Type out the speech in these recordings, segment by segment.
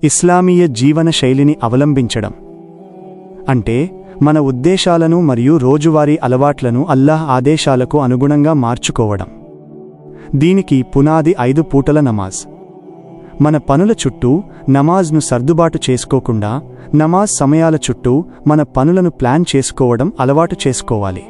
ఇస్లామీయ జీవన శైలిని అవలంబించడం అంటే మన ఉద్దేశాలను మరియు రోజువారీ అలవాట్లను అల్లాహ్ ఆదేశాలకు అనుగుణంగా మార్చుకోవడం. దీనికి పునాది 5 పూటల నమాజ్. మన పనుల చుట్టూ నమాజ్ను సర్దుబాటు చేసుకోకుండా నమాజ్ సమయాల చుట్టూ మన పనులను ప్లాన్ చేసుకోవడం అలవాటు చేసుకోవాలి.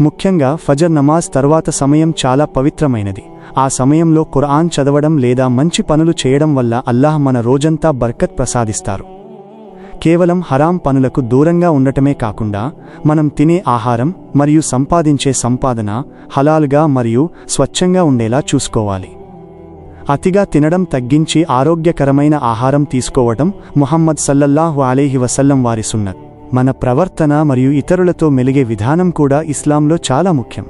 ముఖ్యంగా ఫజర్ నమాజ్ తర్వాత సమయం చాలా పవిత్రమైనది. ఆ సమయంలో ఖురాన్ చదవడం లేదా మంచి పనులు చేయడం వల్ల అల్లాహ్ మన రోజంతా బర్కత్ ప్రసాదిస్తారు. కేవలం హరాం పనులకు దూరంగా ఉండటమే కాకుండా మనం తినే ఆహారం మరియు సంపాదించే సంపాదన హలాల్గా మరియు స్వచ్ఛంగా ఉండేలా చూసుకోవాలి. అతిగా తినడం తగ్గించి ఆరోగ్యకరమైన ఆహారం తీసుకోవడం ముహమ్మద్ సల్లల్లాహు అలైహి వసల్లం వారి సున్నత్. మన ప్రవర్తన మరియు ఇతరులతో మెలిగే విధానం కూడా ఇస్లాంలో చాలా ముఖ్యం.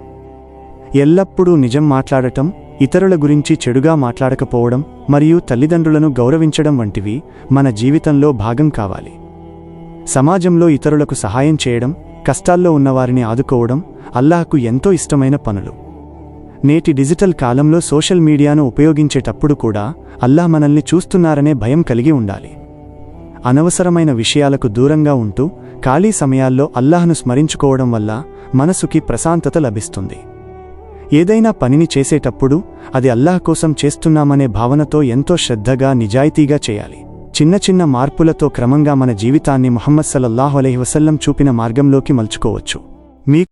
ఎల్లప్పుడూ నిజం మాట్లాడటం, ఇతరుల గురించి చెడుగా మాట్లాడకపోవడం మరియు తల్లిదండ్రులను గౌరవించడం వంటివి మన జీవితంలో భాగం కావాలి. సమాజంలో ఇతరులకు సహాయం చేయడం, కష్టాల్లో ఉన్నవారిని ఆదుకోవడం అల్లాహ్కు ఎంతో ఇష్టమైన పనులు. నేటి డిజిటల్ కాలంలో సోషల్ మీడియాను ఉపయోగించేటప్పుడు కూడా అల్లాహ్ మనల్ని చూస్తున్నారనే భయం కలిగి ఉండాలి. అనవసరమైన విషయాలకు దూరంగా ఉంటూ ఖాళీ సమయాల్లో అల్లాహ్ను స్మరించుకోవడం వల్ల మనసుకి ప్రశాంతత లభిస్తుంది. ఏదైనా పనిని చేసేటప్పుడు అది అల్లాహ్ కోసం చేస్తున్నామనే భావనతో ఎంతో శ్రద్ధగా నిజాయితీగా చేయాలి. చిన్న చిన్న మార్పులతో క్రమంగా మన జీవితాన్ని ముహమ్మద్ సల్లల్లాహు అలైహి వసల్లం చూపిన మార్గంలోకి మలుచుకోవచ్చు.